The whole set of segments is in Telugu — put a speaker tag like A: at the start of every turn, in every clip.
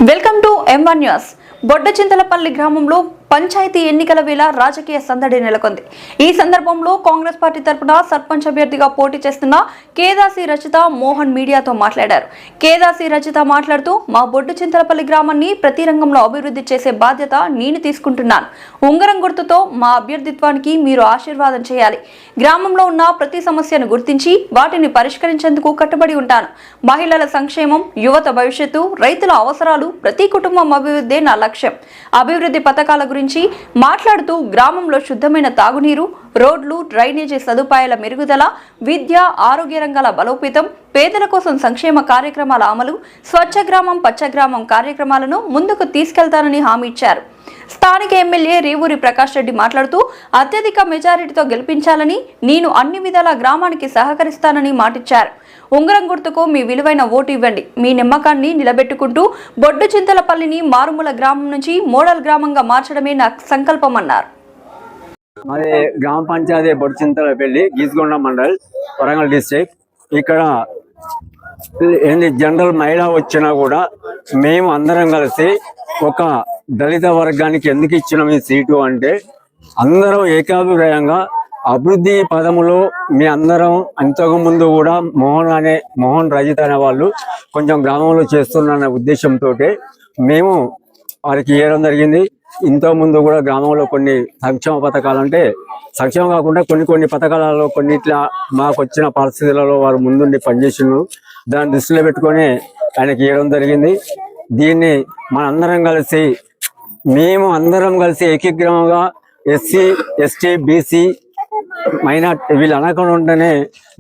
A: Welcome to M1 news. బొడ్డచింతలపల్లి గ్రామంలో పంచాయతీ ఎన్నికల వేళ రాజకీయ సందడి నెలకొంది. ఈ సందర్భంలో కాంగ్రెస్ పార్టీ తరపున సర్పంచ్ అభ్యర్థిగా పోటీ చేస్తున్న కేదాసి రచిత మోహన్ మీడియాతో మాట్లాడారు. కేదాసి రచిత మాట్లాడుతూ, మా బొడ్డచింతలపల్లి గ్రామాన్ని ప్రతి రంగంలో అభివృద్ధి చేసే బాధ్యత నేను తీసుకుంటున్నాను. ఉంగరం గుర్తుతో మా అభ్యర్థిత్వానికి మీరు ఆశీర్వాదం చేయాలి. గ్రామంలో ఉన్న ప్రతి సమస్యను గుర్తించి వాటిని పరిష్కరించేందుకు కట్టుబడి ఉంటాను. మహిళల సంక్షేమం, యువత భవిష్యత్తు, రైతుల అవసరాలు, ప్రతి కుటుంబం అభివృద్ధి నా లక్ష్యం. అభివృద్ధి పథకాల గురించి మాట్లాడుతూ, గ్రామంలో శుద్ధమైన తాగునీరు, రోడ్లు, డ్రైనేజీ సదుపాయాల మెరుగుదల, విద్య, ఆరోగ్య రంగాల బలోపేతం, పేదల కోసం సంక్షేమ కార్యక్రమాల అమలు, స్వచ్ఛ గ్రామం పచ్చ గ్రామం కార్యక్రమాలను ముందుకు తీసుకెళ్తానని హామీ ఇచ్చారు. స్థానిక ఎమ్మెల్యే రేవూరి ప్రకాష్ రెడ్డి మాట్లాడుతూ, అత్యధిక మెజారిటీతో గెలిపించాలని, నేను అన్ని విధాల గ్రామానికి సహకరిస్తానని మాటిచ్చారు. ఉంగరం గుర్తుకు మీ విలువైన ఓటు ఇవ్వండి. మీ నమ్మకాన్ని నిలబెట్టుకుంటూ బొడ్డుచింతలపల్లిని మారుమూల గ్రామం నుంచి మోడల్ గ్రామంగా మార్చడమే నా సంకల్పం అన్నారు.
B: అదే గ్రామ పంచాయతీ బొడ్డుచింతలపల్లి, గీసుగొండ మండల్, వరంగల్ డిస్ట్రిక్ట్. ఇక్కడ ఏంది జనరల్ మహిళ వచ్చినా కూడా మేము అందరం కలిసి ఒక దళిత వర్గానికి ఎందుకు ఇచ్చినాం ఈ సీటు అంటే, అందరం ఏకాభిప్రాయంగా అభివృద్ధి పదములో మీ అందరం అంతకు ముందు కూడా మోహన్ రజిత అనే వాళ్ళు కొంచెం గ్రామంలో చేస్తున్న ఉద్దేశంతో మేము వారికి ఇవ్వడం జరిగింది. ఇంతకు ముందు కూడా గ్రామంలో కొన్ని సంక్షేమ పథకాలు, అంటే సంక్షేమం కాకుండా కొన్ని పథకాలలో కొన్నిట్లా మాకు వచ్చిన పరిస్థితులలో వారు ముందుండి పనిచేసినారు. దాన్ని దృష్టిలో పెట్టుకొని ఆయనకి ఇవ్వడం జరిగింది. దీన్ని మేము అందరం కలిసి ఏకీగ్రమంగా ఎస్సీ, ఎస్టీ, బీసీ, మైనార్టీ వీళ్ళు అనకుండా ఉంటేనే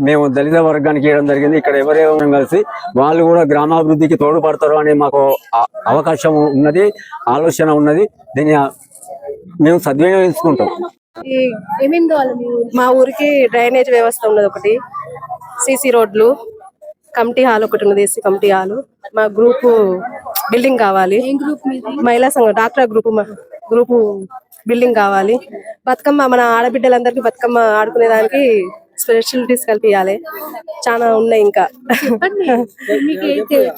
B: మేము దళిత వర్గానికి ఇవ్వడం జరిగింది. ఇక్కడ ఎవరెవరం కలిసి వాళ్ళు కూడా గ్రామాభివృద్ధికి తోడ్పడతారు అనే మాకు అవకాశం ఉన్నది, ఆలోచన ఉన్నది. దీన్ని మేము సద్వినియోగించుకుంటాం.
C: మా ఊరికి డ్రైనేజ్ వ్యవస్థ ఉన్నది, ఒకటి సిసి రోడ్లు, కమిటీ హాల్ ఒకటి ఉన్నది, ఎస్సీ కమిటీ హాల్. మా గ్రూప్ బిల్డింగ్ కావాలి, మహిళా సంఘం డాక్టర్ గ్రూపు బిల్డింగ్ కావాలి. బతుకమ్మ మన ఆడబిడ్డలందరికీ బతుకమ్మ ఆడుకునేదానికి ఫెసిలిటీస్ కల్పించాలి. చాలా ఉన్నాయి. ఇంకా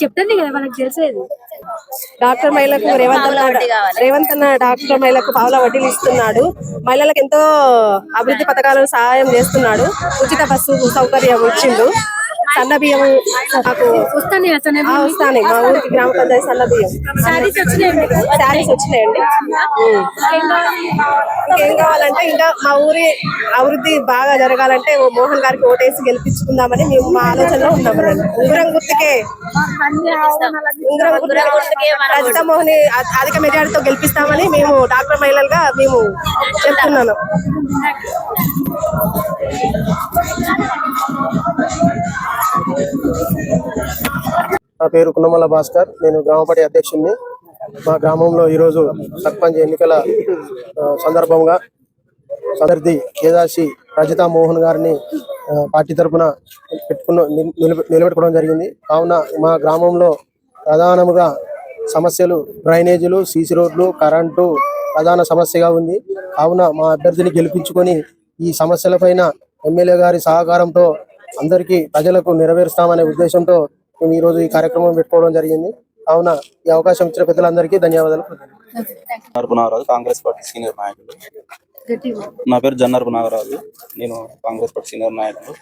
D: చెప్పండి కదా మనకు తెలిసేది.
C: డాక్టర్ మహిళలకు రేవంత్ అన్న డాక్టర్ మహిళలకు పావుల వడ్డీలు ఇస్తున్నాడు. మహిళలకు ఎంతో అభివృద్ధి పథకాలను సహాయం చేస్తున్నాడు. ఉచిత బస్సు సౌకర్యం ఇచ్చిండు. సన్న బియ్యం నాకు వస్తాయి. మా ఊరికి గ్రామ పంచాయతీ సన్న బియ్యం శారీస్ వచ్చినాయండి. ఇంకేం కావాలంటే, ఇంకా మా ఊరి అభివృద్ధి బాగా జరగాలంటే మోహన్ గారికి ఓటేసి గెలిపించుకుందామని మేము మా ఆలోచనలో ఉన్నామండి. ఉంగరం గుర్తుకే రజిత మోహన్ అధిక మెజారిటీతో గెలిపిస్తామని మేము డాక్టర్ మహిళలుగా మేము చెప్తున్నాను.
E: నా పేరు కున్నమల్ల భాస్కర్. నేను గ్రామపార్టీ అధ్యక్షుడిని. మా గ్రామంలో ఈరోజు సర్పంచ్ ఎన్నికల సందర్భంగా అభ్యర్థి కేదాసి రజిత మోహన్ గారిని పార్టీ తరఫున నిలబెట్టుకోవడం జరిగింది. కావున మా గ్రామంలో ప్రధానముగా సమస్యలు డ్రైనేజీలు, సీసీ రోడ్లు, కరెంటు ప్రధాన సమస్యగా ఉంది. కావున మా అభ్యర్థిని గెలిపించుకొని ఈ సమస్యలపైన ఎమ్మెల్యే గారి సహకారంతో అందరికీ ప్రజలకు నెరవేరుస్తామనే ఉద్దేశంతో మేము ఈరోజు ఈ కార్యక్రమం పెట్టుకోవడం జరిగింది. కావున ఈ అవకాశం ఇచ్చిన పెద్దలందరికీ ధన్యవాదాలు.
F: కాంగ్రెస్ పార్టీ సీనియర్ నాయకులు. నా పేరు జన్నరపు నాగరాజు. నేను కాంగ్రెస్ పార్టీ సీనియర్ నాయకులు.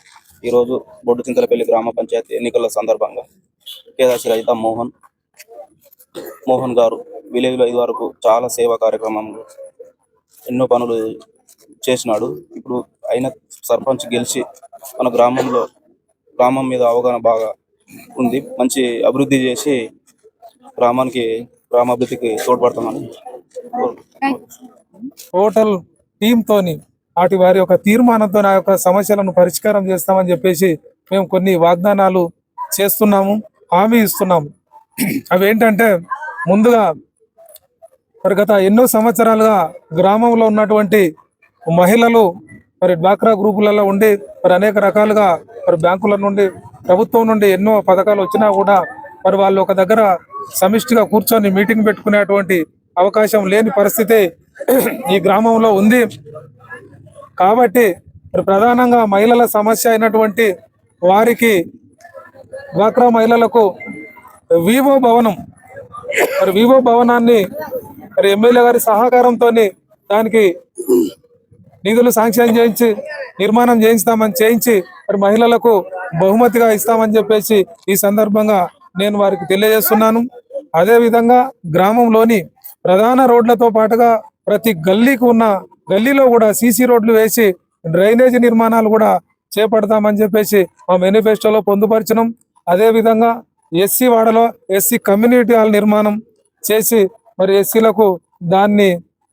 F: ఈరోజు బొడ్డుచింతలపల్లి గ్రామ పంచాయతీ ఎన్నికల సందర్భంగా కేదాసి రజిత మోహన్ గారు విలేజ్లో ఇదివరకు చాలా సేవా కార్యక్రమంలో ఎన్నో పనులు చేసినాడు. ఇప్పుడు అయిన సర్పంచ్ గెలిచి మన గ్రామం మీద అవగాహన బాగా ఉంది. మంచి అభివృద్ధి చేసి గ్రామాభివృద్ధికి తోడ్పడతామని
G: టోటల్ టీంతోని వారి యొక్క తీర్మానంతో నా యొక్క సమస్యలను పరిష్కారం చేస్తామని చెప్పేసి మేము కొన్ని వాగ్దానాలు చేస్తున్నాము, హామీ ఇస్తున్నాము. అవి ఏంటంటే, ముందుగా మరి గత ఎన్నో సంవత్సరాలుగా గ్రామంలో ఉన్నటువంటి మహిళలు మరి డ్వాక్రా గ్రూపులలో ఉండి మరి అనేక రకాలుగా మరి బ్యాంకుల నుండి, ప్రభుత్వం నుండి ఎన్నో పథకాలు వచ్చినా కూడా మరి వాళ్ళు ఒక దగ్గర సమిష్టిగా కూర్చొని మీటింగ్ పెట్టుకునేటువంటి అవకాశం లేని పరిస్థితి ఈ గ్రామంలో ఉంది. కాబట్టి మరి ప్రధానంగా మహిళల సమస్య అయినటువంటి వారికి డ్వాక్రా మహిళలకు వివో భవనం మరి వివో భవనాన్ని మరి ఎమ్మెల్యే గారి సహకారంతో దానికి నిధులు శాంక్షన్ చేయించి నిర్మాణం చేయించి మరి మహిళలకు బహుమతిగా ఇస్తామని చెప్పేసి ఈ సందర్భంగా నేను వారికి తెలియజేస్తున్నాను. అదే విధంగా గ్రామంలోని ప్రధాన రోడ్లతో పాటుగా ప్రతి గల్లీలో కూడా సీసీ రోడ్లు వేసి డ్రైనేజీ నిర్మాణాలు కూడా చేపడతామని చెప్పేసి మా మేనిఫెస్టోలో పొందుపరిచినాం. అదే విధంగా ఎస్సీ వాడలో ఎస్సీ కమ్యూనిటీ హాల్ నిర్మాణం చేసి మరి ఎస్సీలకు దాన్ని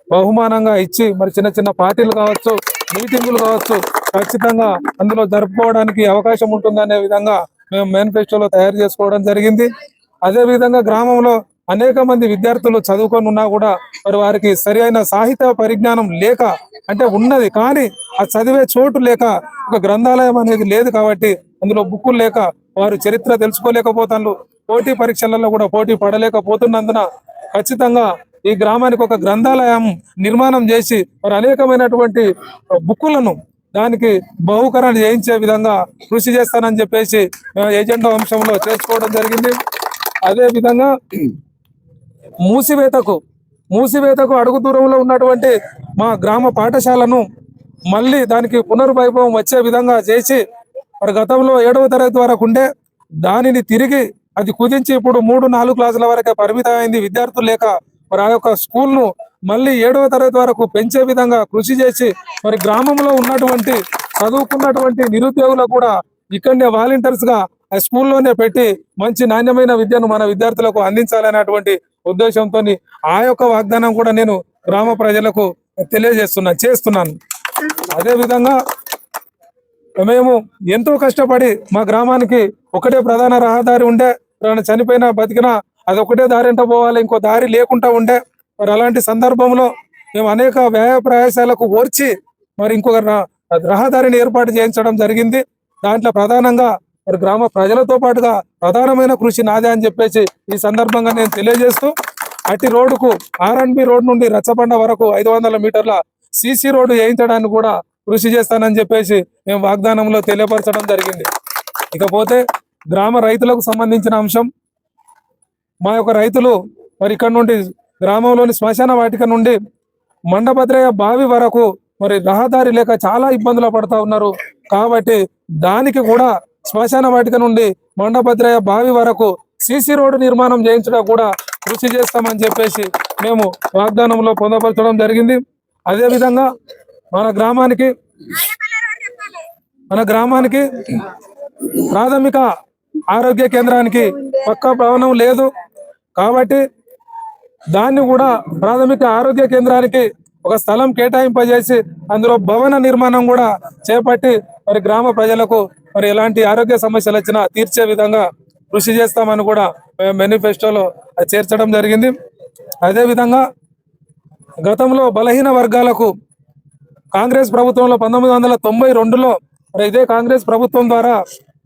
G: బహుమానంగా ఇచ్చి మరి చిన్న చిన్న పార్టీలు కావచ్చు, మీటింగులు కావచ్చు, ఖచ్చితంగా అందులో జరుపుకోవడానికి అవకాశం ఉంటుందనే విధంగా మేము మేనిఫెస్టోలో తయారు చేసుకోవడం జరిగింది. అదే విధంగా గ్రామంలో అనేక మంది విద్యార్థులు చదువుకొని ఉన్నా కూడా మరి వారికి సరి అయిన సాహిత్య పరిజ్ఞానం లేక, అంటే ఉన్నది కానీ ఆ చదివే చోటు లేక, ఒక గ్రంథాలయం అనేది లేదు కాబట్టి అందులో బుక్కులు లేక వారు చరిత్ర తెలుసుకోలేకపోతారు. పోటీ పరీక్షలలో కూడా పోటీ పడలేకపోతున్నందున ఖచ్చితంగా ఈ గ్రామానికి ఒక గ్రంథాలయం నిర్మాణం చేసి మరి అనేకమైనటువంటి బుక్కులను దానికి బహుకరణ చేయించే విధంగా కృషి చేస్తానని చెప్పేసి ఎజెండా అంశంలో చేర్చుకోవడం జరిగింది. అదే విధంగా మూసివేతకు అడుగు దూరంలో ఉన్నటువంటి మా గ్రామ పాఠశాలను మళ్ళీ దానికి పునర్వైభవం వచ్చే విధంగా చేసి మరి గతంలో 7వ తరగతి వరకు ఉండే దానిని తిరిగి అది కుదించి ఇప్పుడు 3-4 క్లాసుల వరకే పరిమితమైంది విద్యార్థులు లేక మరి ఆ యొక్క స్కూల్ను మళ్ళీ 7వ తరగతి వరకు పెంచే విధంగా కృషి చేసి మరి గ్రామంలో ఉన్నటువంటి చదువుకున్నటువంటి నిరుద్యోగులకు కూడా ఇక్కడనే వాలంటీర్స్ గా ఆ స్కూల్లోనే పెట్టి మంచి నాణ్యమైన విద్యను మన విద్యార్థులకు అందించాలనేటువంటి ఉద్దేశంతో ఆ యొక్క వాగ్దానం కూడా నేను గ్రామ ప్రజలకు చేస్తున్నాను. అదే విధంగా మేము ఎంతో కష్టపడి మా గ్రామానికి ఒకటే ప్రధాన రహదారి ఉండే, చనిపోయినా బతికినా అది ఒకటే దారి ఎంట పోవాలి, ఇంకో దారి లేకుండా ఉండే. మరి అలాంటి సందర్భంలో మేము అనేక వ్యయ ప్రయాసాలకు ఓర్చి మరి ఇంకొక రహదారిని ఏర్పాటు చేయించడం జరిగింది. దాంట్లో ప్రధానంగా మరి గ్రామ ప్రజలతో పాటుగా ప్రధానమైన కృషి నాదే అని చెప్పేసి ఈ సందర్భంగా నేను తెలియజేస్తూ, అట్టి రోడ్డుకు ఆర్ఎన్బి రోడ్ నుండి రచ్చబండ వరకు 500 మీటర్ల సీసీ రోడ్డు వేయించడానికి కూడా కృషి చేస్తానని చెప్పేసి మేము వాగ్దానంలో తెలియపరచడం జరిగింది. ఇకపోతే గ్రామ రైతులకు సంబంధించిన అంశం, మా యొక్క రైతులు మరి ఇక్కడ నుండి గ్రామంలోని శ్మశాన వాటిక నుండి మండభద్రయ్య బావి వరకు మరి రహదారి లేక చాలా ఇబ్బందులు పడుతూ ఉన్నారు. కాబట్టి దానికి కూడా శ్మశాన వాటిక నుండి మండభద్రయ్య బావి వరకు సీసీ రోడ్డు నిర్మాణం చేయించడం కూడా కృషి చేస్తామని చెప్పేసి మేము వాగ్దానంలో పొందపరచడం జరిగింది. అదేవిధంగా మన గ్రామానికి ప్రాథమిక ఆరోగ్య కేంద్రానికి పక్కా భవనం లేదు కాబట్టి దాన్ని కూడా ప్రాథమిక ఆరోగ్య కేంద్రానికి ఒక స్థలం కేటాయింపజేసి అందులో భవన నిర్మాణం కూడా చేపట్టి మరి గ్రామ ప్రజలకు మరి ఎలాంటి ఆరోగ్య సమస్యలు వచ్చినా తీర్చే విధంగా కృషి చేస్తామని కూడా మేనిఫెస్టోలో చేర్చడం జరిగింది. అదేవిధంగా గతంలో బలహీన వర్గాలకు కాంగ్రెస్ ప్రభుత్వంలో 1992లో మరి ఇదే కాంగ్రెస్ ప్రభుత్వం ద్వారా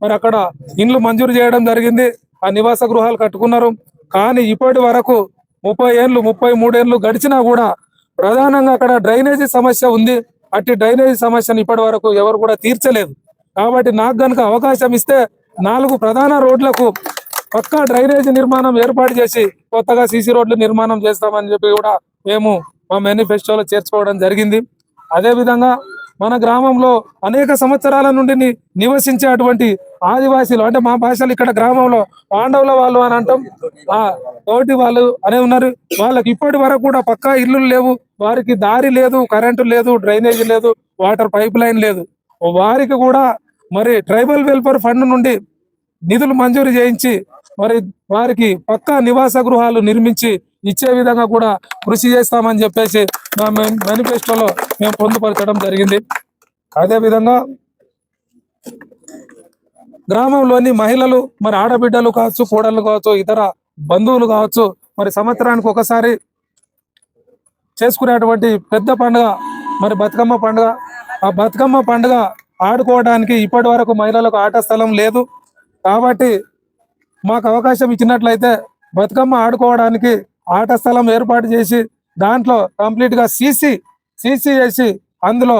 G: మరి అక్కడ ఇండ్లు మంజూరు చేయడం జరిగింది. ఆ నివాస గృహాలు కట్టుకున్నారు. కానీ ఇప్పటి వరకు 33 ఏళ్ళు గడిచినా కూడా ప్రధానంగా అక్కడ డ్రైనేజీ సమస్య ఉంది. అట్టి డ్రైనేజీ సమస్యను ఇప్పటి వరకు ఎవరు కూడా తీర్చలేదు. కాబట్టి నాకు గనుక అవకాశం ఇస్తే 4 ప్రధాన రోడ్లకు పక్కా డ్రైనేజీ నిర్మాణం ఏర్పాటు చేసి కొత్తగా సీసీ రోడ్లు నిర్మాణం చేస్తామని చెప్పి కూడా మేము మా మేనిఫెస్టోలో చేర్చుకోవడం జరిగింది. అదేవిధంగా మన గ్రామంలో అనేక సంవత్సరాల నుండి నివసించే అటువంటి ఆదివాసీలు, అంటే మా భాషలు ఇక్కడ గ్రామంలో పాండవుల వాళ్ళు అని అంటాం, తోటి వాళ్ళు అనే ఉన్నారు. వాళ్ళకి ఇప్పటి వరకు కూడా పక్కా ఇల్లు లేవు, వారికి దారి లేదు, కరెంటు లేదు, డ్రైనేజీ లేదు, వాటర్ పైప్ లైన్ లేదు. వారికి కూడా మరి ట్రైబల్ వెల్ఫేర్ ఫండ్ నుండి నిధులు మంజూరు చేయించి మరి వారికి పక్కా నివాస గృహాలు నిర్మించి ఇచ్చే విధంగా కూడా కృషి చేస్తామని చెప్పేసి మా మేనిఫెస్టోలో మేము పొందుపరచడం జరిగింది. అదేవిధంగా గ్రామంలోని మహిళలు మరి ఆడబిడ్డలు కావచ్చు, కోడళ్ళు కావచ్చు, ఇతర బంధువులు కావచ్చు, మరి సంవత్సరానికి ఒకసారి చేసుకునేటువంటి పెద్ద పండుగ మరి బతుకమ్మ పండుగ. ఆ బతుకమ్మ పండుగ ఆడుకోవడానికి ఇప్పటి వరకు మహిళలకు ఆట స్థలం లేదు. కాబట్టి మాకు అవకాశం ఇచ్చినట్లయితే బతుకమ్మ ఆడుకోవడానికి ఆట స్థలం ఏర్పాటు చేసి దాంట్లో కంప్లీట్గా సీసీ చేసి అందులో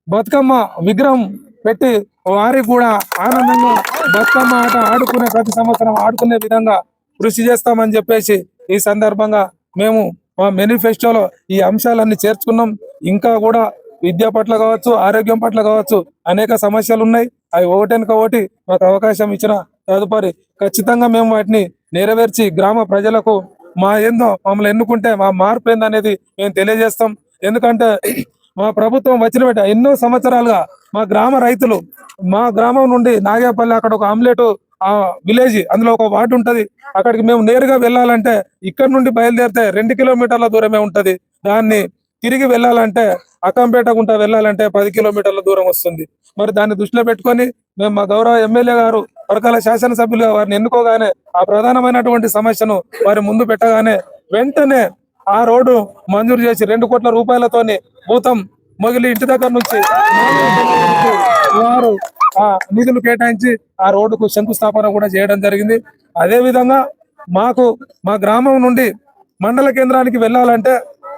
G: బతుకమ్మ విగ్రహం పెట్టి వారికి కూడా ఆనందంగా బతుకమ్మ ఆట ఆడుకునే ప్రతి సంవత్సరం ఆడుకునే విధంగా కృషి చేస్తామని చెప్పేసి ఈ సందర్భంగా మేము మా మేనిఫెస్టోలో ఈ అంశాలన్నీ చేర్చుకున్నాం. ఇంకా కూడా విద్య పట్ల కావచ్చు, ఆరోగ్యం పట్ల కావచ్చు అనేక సమస్యలు ఉన్నాయి. అవి ఒకటెనక ఒకటి మాకు అవకాశం ఇచ్చిన తదుపరి ఖచ్చితంగా మేము వాటిని నెరవేర్చి గ్రామ ప్రజలకు మా ఏందో మమ్మల్ని ఎన్నుకుంటే మా మార్పు ఏందనేది మేము తెలియజేస్తాం. ఎందుకంటే మా ప్రభుత్వం వచ్చిన ఎన్నో సంవత్సరాలుగా మా గ్రామ రైతులు, మా గ్రామం నుండి నాగేపల్లి అక్కడ ఒక ఆమ్లెట్ ఆ విలేజ్, అందులో ఒక వార్డు ఉంటది. అక్కడికి మేము నేరుగా వెళ్ళాలంటే ఇక్కడ నుండి బయలుదేరితే 2 కిలోమీటర్ల దూరమే ఉంటది. దాన్ని తిరిగి వెళ్ళాలంటే అక్కంపేట గుంట వెళ్ళాలంటే 10 కిలోమీటర్ల దూరం వస్తుంది. మరి దాన్ని దృష్టిలో పెట్టుకొని మేము మా గౌరవ ఎమ్మెల్యే గారు పరకాల శాసనసభ్యులుగా వారిని ఎన్నుకోగానే ఆ ప్రధానమైనటువంటి సమస్యను వారి ముందు పెట్టగానే వెంటనే ఆ రోడ్డు మంజూరు చేసి 2 కోట్ల రూపాయలతోని భూతం మొగిలి ఇంటి దగ్గర నుంచి వారు ఆ నిధులు కేటాయించి ఆ రోడ్డుకు శంకుస్థాపన కూడా చేయడం జరిగింది. అదే విధంగా మాకు మా గ్రామం నుండి మండల కేంద్రానికి వెళ్ళాలంటే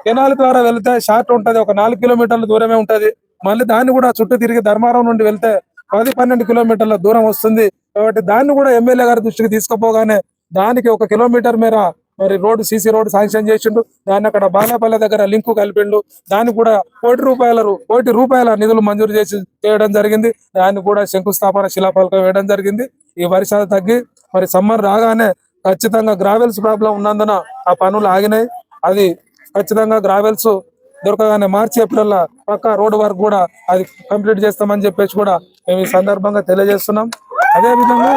G: కెనాల్ ద్వారా వెళ్తే షార్ట్ ఉంటది, ఒక 4 కిలోమీటర్ల దూరమే ఉంటది. మళ్ళీ దాన్ని కూడా చుట్టూ తిరిగి ధర్మారం నుండి వెళ్తే 10-12 కిలోమీటర్ల దూరం వస్తుంది. కాబట్టి దాన్ని కూడా ఎమ్మెల్యే గారి దృష్టికి తీసుకుపోగానే దానికి 1 కిలోమీటర్ మేర మరి రోడ్డు సీసీ రోడ్డు శాంక్షన్ చేసిండు. దాన్ని అక్కడ బాలాపల్లె దగ్గర లింకు కలిపిండు. దానికి కూడా 1 కోటి రూపాయల నిధులు మంజూరు చేసి చేయడం జరిగింది. దాన్ని కూడా శంకుస్థాపన శిలాఫలకం వేయడం జరిగింది. ఈ వర్షాలు తగ్గి మరి సమ్మర్ రాగానే ఖచ్చితంగా గ్రావెల్స్ ప్రాబ్లం ఉన్నందున ఆ పనులు ఆగినాయి. అది ఖచ్చితంగా గ్రావెల్స్ దొరకగానే మార్చి ఏప్రిల్ పక్క రోడ్డు వరకు కూడా అది కంప్లీట్ చేస్తామని చెప్పేసి కూడా మేము ఈ సందర్భంగా తెలియజేస్తున్నాం. అదే విధంగా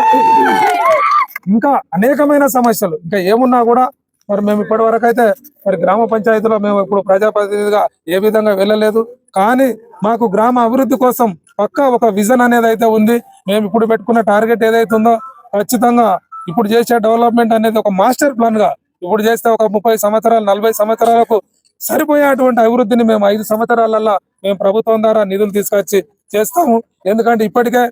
G: ఇంకా అనేకమైన సమస్యలు ఇంకా ఏమున్నా కూడా మరి మేము ఇప్పటి వరకు అయితే మరి గ్రామ పంచాయతీలో మేము ఇప్పుడు ప్రజాప్రతినిధిగా ఏ విధంగా వెళ్ళలేదు. కానీ మాకు గ్రామ అభివృద్ధి కోసం పక్కా ఒక విజన్ అనేది అయితే ఉంది. మేము ఇప్పుడు పెట్టుకున్న టార్గెట్ ఏదైతే ఉందో ఖచ్చితంగా ఇప్పుడు చేసే డెవలప్మెంట్ అనేది ఒక మాస్టర్ ప్లాన్ గా ఇప్పుడు చేస్తే ఒక 30 సంవత్సరాలు 40 సంవత్సరాలకు సరిపోయేటువంటి అభివృద్ధిని మేము 5 సంవత్సరాలలో మేము ప్రభుత్వం ద్వారా నిధులు తీసుకొచ్చి చేస్తాము. ఎందుకంటే ఇప్పటికే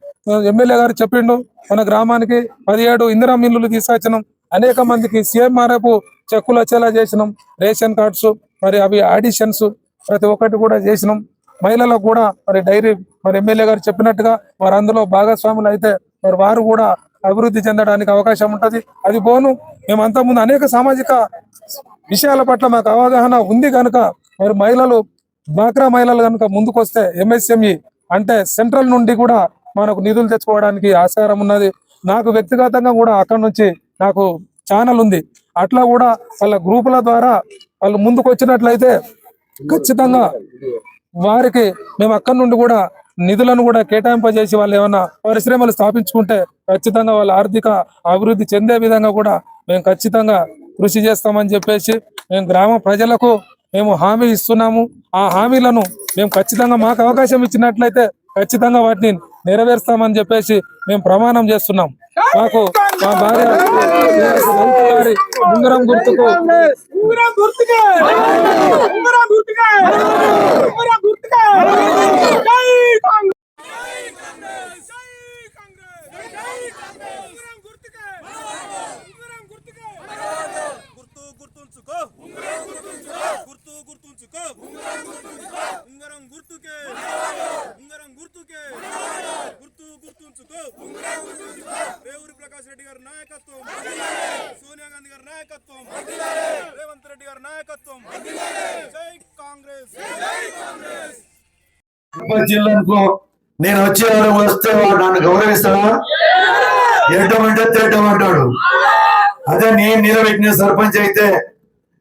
G: ఎమ్మెల్యే గారు చెప్పిండు, మన గ్రామానికి 17 ఇందిరా మిల్లులు తీసుకొచ్చినాం. అనేక మందికి CMRF చెక్కులు వచ్చేలా చేసినాం. రేషన్ కార్డ్స్ మరి అవి ఆడిషన్స్ ప్రతి ఒక్కటి కూడా చేసినాం. మహిళలకు కూడా మరి డైరీ మరి ఎమ్మెల్యే గారు చెప్పినట్టుగా వారు అందులో భాగస్వాములు అయితే మరి వారు కూడా అభివృద్ధి చెందడానికి అవకాశం ఉంటది. అది పోను మేము అంతకుముందు అనేక సామాజిక విషయాల పట్ల మాకు అవగాహన ఉంది కనుక మరి మహిళలు డ్వాక్రా మహిళలు కనుక ముందుకొస్తే MSME అంటే సెంట్రల్ నుండి కూడా మనకు నిధులు తెచ్చుకోవడానికి ఆస్కారం ఉన్నది. నాకు వ్యక్తిగతంగా కూడా అక్కడ నుంచి నాకు ఛానల్ ఉంది. అట్లా కూడా వాళ్ళ గ్రూపుల ద్వారా వాళ్ళు ముందుకు వచ్చినట్లయితే ఖచ్చితంగా వారికి మేము అక్కడి నుండి కూడా నిధులను కూడా కేటాయింపజేసి వాళ్ళు ఏమన్నా పరిశ్రమలు స్థాపించుకుంటే ఖచ్చితంగా వాళ్ళ ఆర్థిక అభివృద్ధి చెందే విధంగా కూడా మేము ఖచ్చితంగా కృషి చేస్తామని చెప్పేసి మేము గ్రామ ప్రజలకు మేము హామీ ఇస్తున్నాము. ఆ హామీలను మేము ఖచ్చితంగా మాకు అవకాశం ఇచ్చినట్లయితే ఖచ్చితంగా వాటిని నెరవేరుస్తామని చెప్పేసి మేము ప్రమాణం చేస్తున్నాం. మాకు మా భార్య గారి ఉంగరం గుర్తుకు
D: రేవూరి ప్రకాష్ రెడ్డి గారి నాయకత్వం, సోనియా గాంధీ గారి నాయకత్వం, రేవంత్ రెడ్డి గారి నాయకత్వం. జై కాంగ్రెస్.
H: జిల్లాకు నేను వచ్చేవాడు వస్తే వాడు నన్ను గౌరవిస్తాడా? ఎట్టమంటే తేటమంటాడు. అదే నేను నిలబెట్టిన సర్పంచ్ అయితే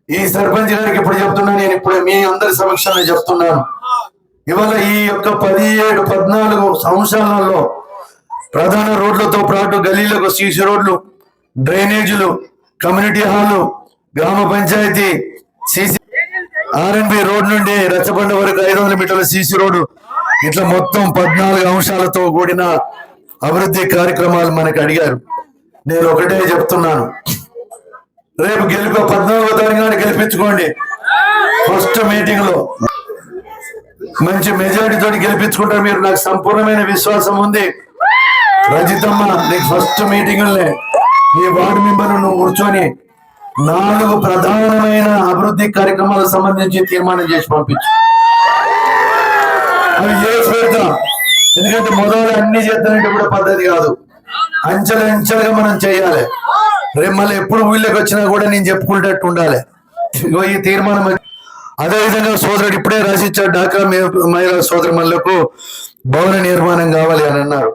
H: ఈ సర్పంచ్ గారికి ఇప్పుడు చెప్తున్నా, నేను ఇప్పుడు మీ అందరి సమక్షంలో చెప్తున్నాను. ఇవాళ ఈ యొక్క 17-14 సంవత్సరాలలో ప్రధాన రోడ్లతో పాటు గలీలకు సీసీ రోడ్లు, డ్రైనేజీలు, కమ్యూనిటీ హాలు, గ్రామ పంచాయతీ సీసీ RNB రోడ్ నుండి రచ్చబండ వరకు 500 మీటర్ల సీసీ రోడ్డు, ఇట్లా మొత్తం 14 అంశాలతో కూడిన అభివృద్ధి కార్యక్రమాలు మనకు అడిగారు. నేను ఒకటే చెప్తున్నాను, రేపు 14వ తారీఖున గెలిపించుకోండి. ఫస్ట్ మీటింగ్ లో మంచి మెజారిటీతో గెలిపించుకుంటారు మీరు, నాకు సంపూర్ణమైన విశ్వాసం ఉంది. రజితమ్మ నీకు ఫస్ట్ మీటింగ్ నీ వార్డు మెంబర్ నువ్వు కూర్చొని 4 ప్రధానమైన అభివృద్ధి కార్యక్రమాలకు సంబంధించి తీర్మానం చేసి పంపించు. అవి చేసి పెడతాం. ఎందుకంటే మొదలు అన్ని చేద్దామంటే కూడా పద్ధతి కాదు, అంచెలంచెలుగా మనం చేయాలి. రేపు మళ్ళీ ఎప్పుడు ఊళ్ళోకి వచ్చినా కూడా నేను చెప్పుకునేటట్టు ఉండాలి. ఇగో ఈ తీర్మానం. అదేవిధంగా సోదరుడు ఇప్పుడే రాసిచ్చాడు, డాక్రా మహిళా సోదరులకు భవన నిర్మాణం కావాలి అని అన్నారు.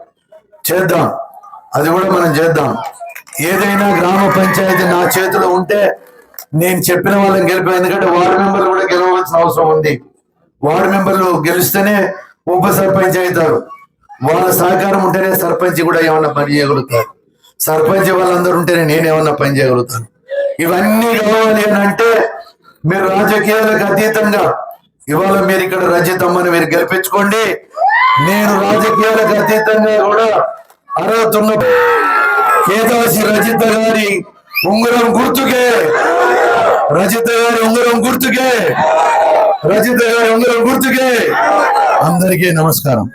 H: చేద్దాం, అది కూడా మనం చేద్దాం. ఏదైనా గ్రామ పంచాయతీ నా చేతిలో ఉంటే నేను చెప్పిన వాళ్ళని గెలిపాను. ఎందుకంటే వార్డు మెంబర్లు కూడా గెలవాల్సిన అవసరం ఉంది. వార్డు మెంబర్లు గెలిస్తేనే ఉప సర్పంచ్ అవుతారు. వాళ్ళ సహకారం ఉంటేనే సర్పంచ్ కూడా ఏమన్నా పని చేయగలుగుతారు. సర్పంచ్ వాళ్ళందరూ ఉంటేనే నేను ఏమన్నా పని చేయగలుగుతాను. ఇవన్నీ కావాలి అని అంటే మీరు రాజకీయాలకు అతీతంగా ఇవాళ మీరు ఇక్కడ రజితమ్మని మీరు గెలిపించుకోండి. నేను రాజకీయాలకు అతీతంగా కూడా అర్హత ఉన్న కేదాసి రజిత గారి ఉంగరం గుర్తుకే, రజిత గారి ఉంగరం గుర్తుకే, రజిత గారి ఉంగరం గుర్తుకే. అందరికీ నమస్కారం.